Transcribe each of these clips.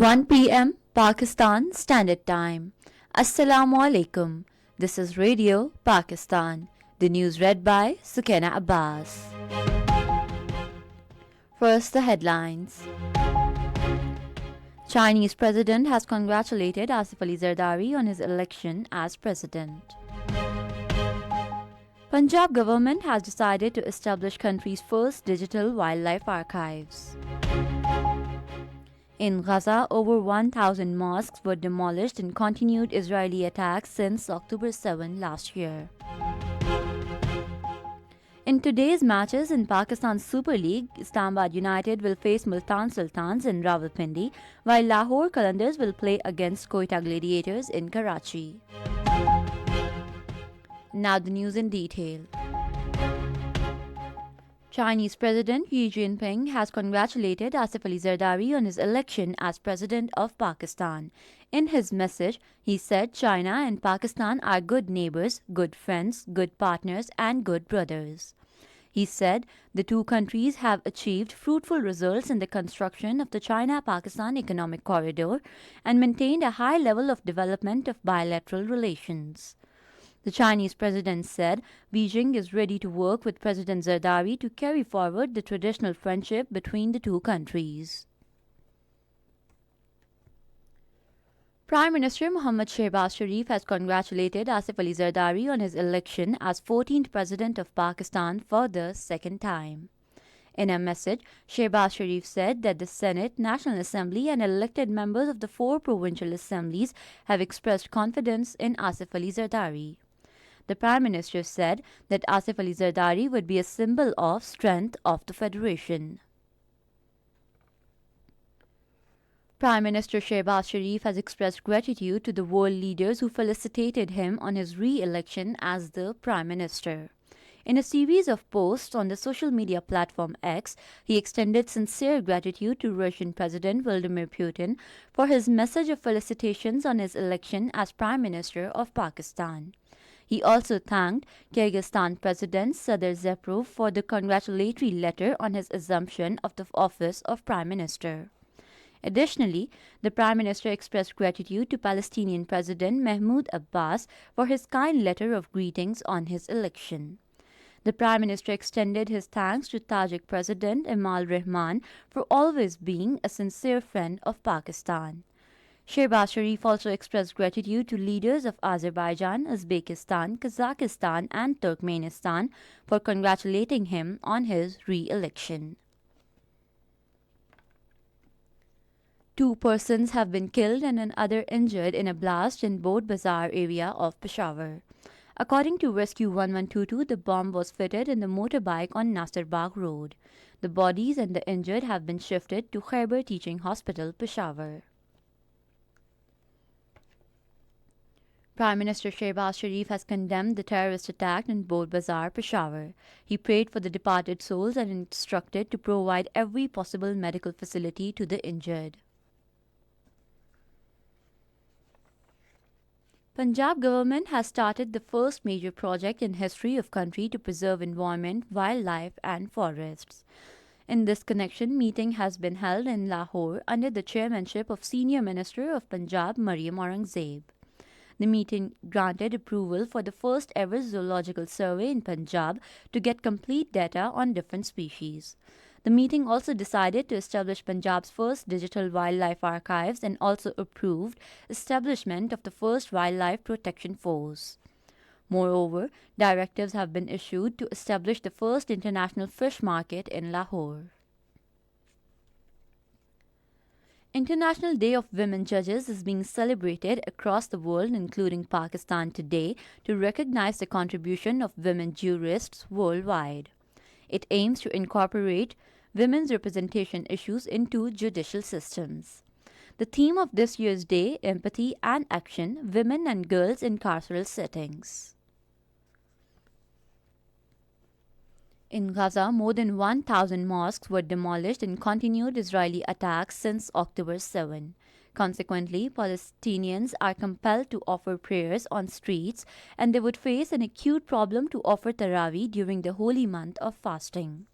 1 p.m. Pakistan Standard Time. Assalamu alaikum. This is Radio Pakistan. The news read by Sukena Abbas. First, the headlines. Chinese president has congratulated Asif Ali Zardari on his election as president. Punjab government has decided to establish country's first digital wildlife archives. In Gaza, over 1,000 mosques were demolished in continued Israeli attacks since October 7 last year. In today's matches in Pakistan's Super League, Islamabad United will face Multan Sultans in Rawalpindi, while Lahore Qalandars will play against Quetta Gladiators in Karachi. Now the news in detail. Chinese President Xi Jinping has congratulated Asif Ali Zardari on his election as President of Pakistan. In his message, he said China and Pakistan are good neighbors, good friends, good partners, and good brothers. He said the two countries have achieved fruitful results in the construction of the China-Pakistan Economic Corridor and maintained a high level of development of bilateral relations. The Chinese president said Beijing is ready to work with President Zardari to carry forward the traditional friendship between the two countries. Prime Minister Mohammad Shehbaz Sharif has congratulated Asif Ali Zardari on his election as 14th President of Pakistan for the second time. In a message, Shehbaz Sharif said that the Senate, National Assembly and elected members of the 4 provincial assemblies have expressed confidence in Asif Ali Zardari. The Prime Minister said that Asif Ali Zardari would be a symbol of strength of the Federation. Prime Minister Shehbaz Sharif has expressed gratitude to the world leaders who felicitated him on his re-election as the Prime Minister. In a series of posts on the social media platform X, he extended sincere gratitude to Russian President Vladimir Putin for his message of felicitations on his election as Prime Minister of Pakistan. He also thanked Kyrgyzstan President Sadr Zeprov for the congratulatory letter on his assumption of the office of Prime Minister. Additionally, the Prime Minister expressed gratitude to Palestinian President Mahmoud Abbas for his kind letter of greetings on his election. The Prime Minister extended his thanks to Tajik President Emal Rahman for always being a sincere friend of Pakistan. Shehbaz Sharif also expressed gratitude to leaders of Azerbaijan, Uzbekistan, Kazakhstan and Turkmenistan for congratulating him on his re-election. 2 persons have been killed and another injured in a blast in Bod Bazaar area of Peshawar. According to Rescue 1122, the bomb was fitted in the motorbike on Nasir Bagh Road. The bodies and the injured have been shifted to Khyber Teaching Hospital, Peshawar. Prime Minister Shehbaz Sharif has condemned the terrorist attack in Bod Bazaar, Peshawar. He prayed for the departed souls and instructed to provide every possible medical facility to the injured. Punjab government has started the first major project in history of country to preserve environment, wildlife and forests. In this connection, meeting has been held in Lahore under the chairmanship of Senior Minister of Punjab Maryam Aurangzeb. The meeting granted approval for the first ever zoological survey in Punjab to get complete data on different species. The meeting also decided to establish Punjab's first digital wildlife archives and also approved establishment of the first wildlife protection force. Moreover, directives have been issued to establish the first international fish market in Lahore. International Day of Women Judges is being celebrated across the world, including Pakistan today, to recognize the contribution of women jurists worldwide. It aims to incorporate women's representation issues into judicial systems. The theme of this year's day, Empathy and Action, Women and Girls in Carceral Settings. In Gaza, more than 1,000 mosques were demolished in continued Israeli attacks since October 7. Consequently, Palestinians are compelled to offer prayers on streets and they would face an acute problem to offer Taraweeh during the holy month of fasting.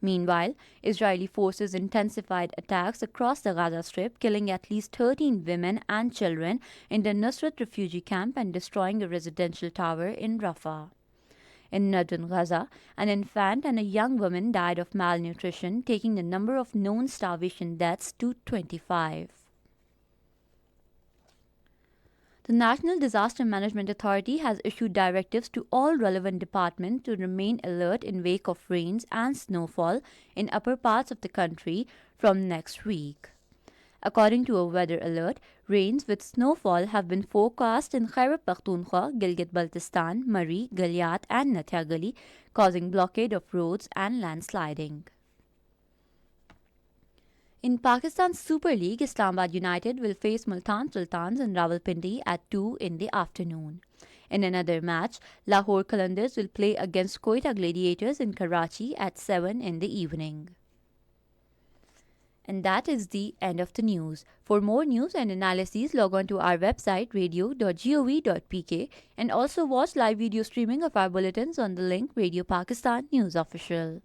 Meanwhile, Israeli forces intensified attacks across the Gaza Strip, killing at least 13 women and children in the Nusrat refugee camp and destroying a residential tower in Rafah. In northern Gaza, an infant and a young woman died of malnutrition, taking the number of known starvation deaths to 25. The National Disaster Management Authority has issued directives to all relevant departments to remain alert in wake of rains and snowfall in upper parts of the country from next week. According to a weather alert, rains with snowfall have been forecast in Khyber Pakhtunkhwa, Gilgit-Baltistan, Murree, Galyat and Nathia Gali, causing blockade of roads and landsliding. In Pakistan's Super League, Islamabad United will face Multan Sultans in Rawalpindi at 2 in the afternoon. In another match, Lahore Qalandars will play against Quetta Gladiators in Karachi at 7 in the evening. And that is the end of the news. For more news and analyses, log on to our website radio.gov.pk and also watch live video streaming of our bulletins on the link Radio Pakistan News Official.